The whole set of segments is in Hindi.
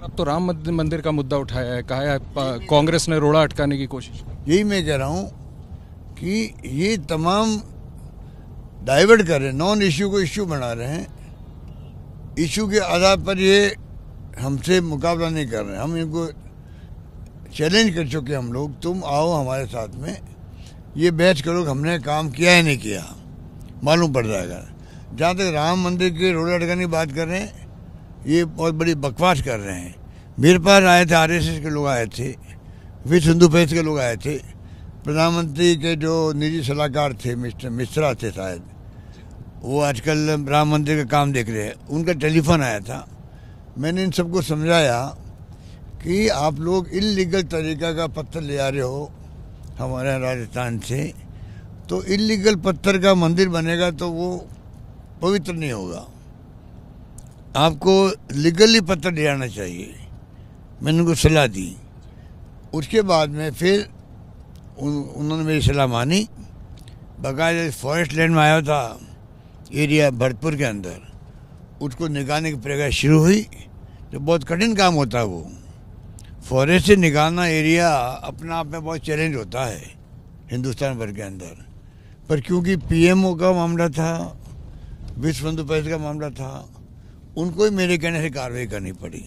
अब तो राम मंदिर का मुद्दा उठाया है, कहा है कांग्रेस ने रोड़ा अटकाने की कोशिश। यही मैं कह रहा हूँ कि ये तमाम डाइवर्ट कर रहे हैं, नॉन इश्यू को इश्यू बना रहे हैं। इश्यू के आधार पर ये हमसे मुकाबला नहीं कर रहे हैं। हम इनको चैलेंज कर चुके हम लोग, तुम आओ हमारे साथ में, ये बहस करो कि हमने काम किया है नहीं किया, मालूम पड़ जाएगा। जहाँ तक राम मंदिर के रोड़ा अटकाने की बात कर रहे हैं, ये बहुत बड़ी बकवास कर रहे हैं। मेरे पास आए थे आरएसएस के लोग, आए थे विश्व हिंदू परिषद के लोग, आए थे प्रधानमंत्री के जो निजी सलाहकार थे मिस्टर मिश्रा थे शायद, वो आजकल राम मंदिर का काम देख रहे हैं, उनका टेलीफोन आया था। मैंने इन सबको समझाया कि आप लोग इल्लीगल तरीका का पत्थर ले आ रहे हो हमारे यहाँ राजस्थान से, तो इल्लीगल पत्थर का मंदिर बनेगा तो वो पवित्र नहीं होगा, आपको लीगली पत्थर ले आना चाहिए। मैंने उनको सलाह दी। उसके बाद में फिर उन्होंने मेरी सलाह मानी। बाकायदा फॉरेस्ट लैंड में आया था एरिया भरतपुर के अंदर, उसको निकालने की प्रक्रिया शुरू हुई। तो बहुत कठिन काम होता है वो, फॉरेस्ट से निकालना एरिया अपना आप में बहुत चैलेंज होता है हिंदुस्तान भर के अंदर। पर क्योंकि पीएमओ का मामला था, विश्व हिंदू परिषद का मामला था, उनको ही मेरे कहने से कार्रवाई करनी पड़ी।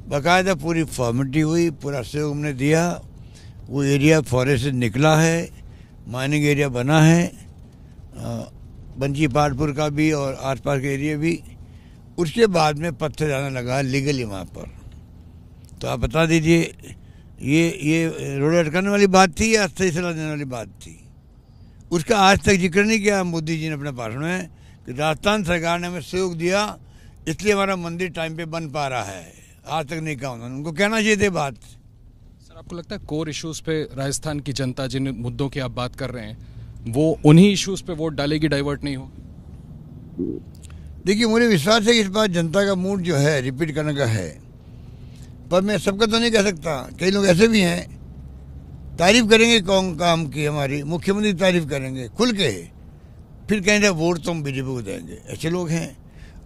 बाकायदा पूरी फॉर्मेलिटी हुई, पूरा सहयोग हमने दिया। वो एरिया फॉरेस्ट से निकला है, माइनिंग एरिया बना है, बंजी पाटपुर का भी और आसपास के एरिया भी। उसके बाद में पत्थर जाने लगा लीगली वहाँ पर। तो आप बता दीजिए, ये रोड अटकाने वाली बात थी या सही सलाह देने वाली बात थी? उसका आज तक जिक्र नहीं किया मोदी जी ने अपने भाषण में कि राजस्थान सरकार ने हमें सहयोग दिया इसलिए हमारा मंदिर टाइम पे बन पा रहा है। आज तक नहीं कहा उन्होंने, उनको कहना चाहिए थे बात। सर, आपको लगता है कोर इश्यूज पे राजस्थान की जनता, जिन मुद्दों की आप बात कर रहे हैं, वो उन्हीं इश्यूज पे वोट डालेगी, डाइवर्ट नहीं होगी? देखिए, मुझे विश्वास है कि इस बार जनता का मूड जो है रिपीट करने का है, पर मैं सबका तो नहीं कह सकता। कई लोग ऐसे भी हैं, तारीफ करेंगे कौन काम की, हमारी मुख्यमंत्री तारीफ करेंगे खुल के, फिर कहेंगे वोट तो हम बीजेपी को देंगे। ऐसे लोग हैं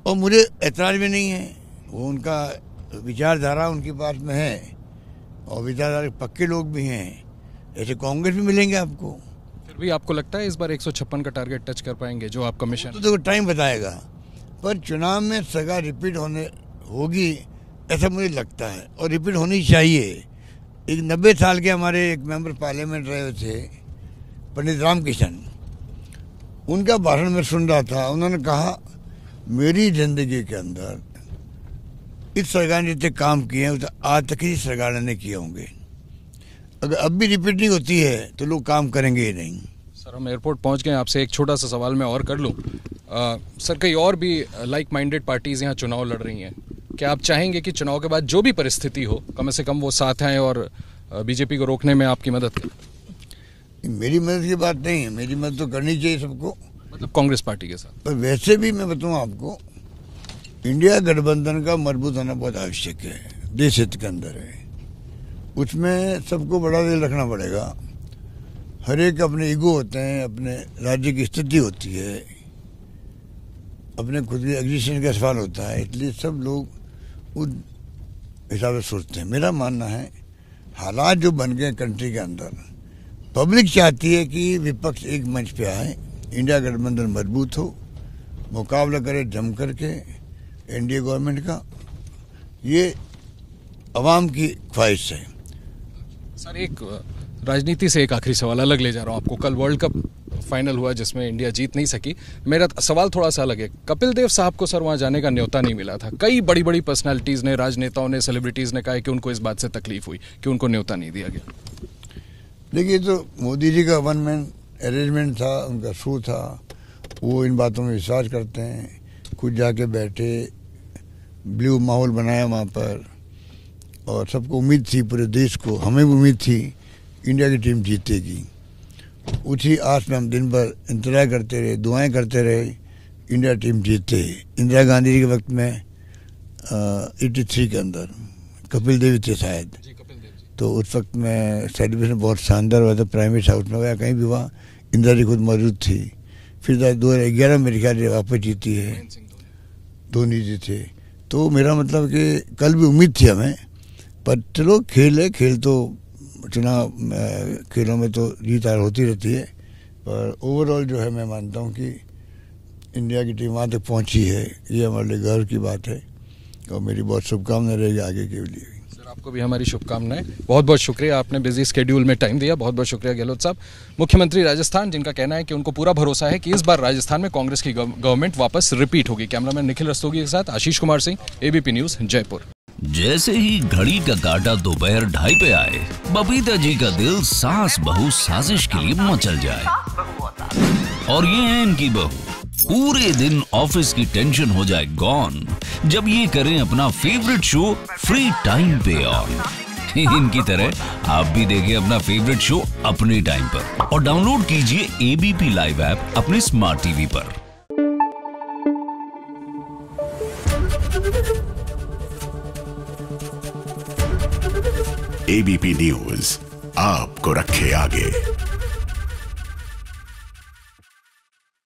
और मुझे ऐतराज भी नहीं है, वो उनका विचारधारा उनके पास में है और विचारधारा पक्के लोग भी हैं। ऐसे कांग्रेस भी मिलेंगे आपको। फिर भी आपको लगता है इस बार 156 का टारगेट टच कर पाएंगे जो आप कमीशन? तो देखो टाइम बताएगा, पर चुनाव में सगा रिपीट होगी ऐसा मुझे लगता है, और रिपीट होनी चाहिए। एक 90 साल के हमारे एक मेंबर पार्लियामेंट रहे थे पंडित रामकिशन, उनका भाषण में सुन रहा था। उन्होंने कहा मेरी जिंदगी के अंदर इस सरकार ने जितने काम किए हैं तो आज तक किसी सरकार ने नहीं किए होंगे। अगर अब भी रिपीट नहीं होती है तो लोग काम करेंगे ही नहीं। सर, हम एयरपोर्ट पहुंच गए। आपसे एक छोटा सा सवाल मैं और कर लूं। सर, कई और भी लाइक माइंडेड पार्टीज यहाँ चुनाव लड़ रही हैं, क्या आप चाहेंगे कि चुनाव के बाद जो भी परिस्थिति हो कम से कम वो साथ आएँ और बीजेपी को रोकने में आपकी मदद करें? मेरी मदद की बात नहीं है, मेरी मदद तो करनी चाहिए सबको, मतलब कांग्रेस पार्टी के साथ। पर वैसे भी मैं बताऊँ आपको, इंडिया गठबंधन का मजबूत होना बहुत आवश्यक है, देश हित के अंदर है। उसमें सबको बड़ा दिल रखना पड़ेगा। हर एक अपने ईगो होते हैं, अपने राज्य की स्थिति होती है, अपने खुद के एग्जिस्टेंस का सवाल होता है, इसलिए सब लोग उस हिसाब से सोचते हैं। मेरा मानना है हालात जो बन गए कंट्री के अंदर, पब्लिक चाहती है कि विपक्ष एक मंच पे आए, इंडिया गठबंधन मजबूत हो, मुकाबला करे जम करके एनडीए गवर्नमेंट का। ये अवाम की ख्वाहिश है। सर, एक राजनीति से एक आखिरी सवाल अलग ले जा रहा हूँ आपको। कल वर्ल्ड कप फाइनल हुआ जिसमें इंडिया जीत नहीं सकी। मेरा सवाल थोड़ा सा अलग है। कपिल देव साहब को सर वहाँ जाने का न्योता नहीं मिला था। कई बड़ी बड़ी पर्सनालिटीज़ ने, राजनेताओं ने, सेलिब्रिटीज़ ने कहा कि उनको इस बात से तकलीफ हुई कि उनको न्योता नहीं दिया गया। देखिए, तो मोदी जी का वन मैन अरेंजमेंट था, उनका शो था, वो इन बातों में विश्वास करते हैं। खुद जाके बैठे, ब्लू माहौल बनाया वहाँ पर, और सबको उम्मीद थी, पूरे देश को, हमें भी उम्मीद थी इंडिया की टीम जीतेगी। उसी आस में हम दिन भर इंतजार करते रहे, दुआएं करते रहे, इंडिया टीम जीते। इंदिरा गांधी जी के वक्त में 83 के अंदर कपिल देव थे शायद, तो उस वक्त में सेलिब्रेशन बहुत शानदार हुआ था, प्राइम मिनिस्टर हाउस में हुआ, कहीं भी हुआ, इंदिरा जी खुद मौजूद थी। फिर 2011 में मेरे ख्याल वापस जीती है, धोनी जी थे। तो मेरा मतलब कि कल भी उम्मीद थी हमें पर चलो खेल है, खेल तो चुनाव खेलों में तो जीत हार होती रहती है, पर ओवरऑल जो है मैं मानता हूँ कि इंडिया की टीम वहाँ तक पहुँची है, ये हमारे लिए गर्व की बात है और मेरी बहुत शुभकामनाएं रहेगी आगे के लिए। सर आपको भी हमारी शुभकामनाएं। बहुत बहुत शुक्रिया, आपने बिजी स्केड्यूल में टाइम दिया। बहुत बहुत शुक्रिया गहलोत साहब, मुख्यमंत्री राजस्थान, जिनका कहना है कि उनको पूरा भरोसा है कि इस बार राजस्थान में कांग्रेस की गवर्नमेंट वापस रिपीट होगी। कैमरामैन निखिल रस्तोगी के साथ आशीष कुमार सिंह, एबीपी न्यूज, जयपुर। जैसे ही घड़ी का काटा दोपहर 2:30 पे आए, बबीता जी का दिल सास बहू साजिश के लिए मचल जाए। और ये है इनकी बहू, पूरे दिन ऑफिस की टेंशन हो जाए गॉन जब ये करें अपना फेवरेट शो फ्री टाइम पे ऑन। इनकी तरह आप भी देखिए अपना फेवरेट शो अपने टाइम पर और डाउनलोड कीजिए एबीपी लाइव ऐप अपने स्मार्ट टीवी पर। एबीपी न्यूज आपको रखे आगे।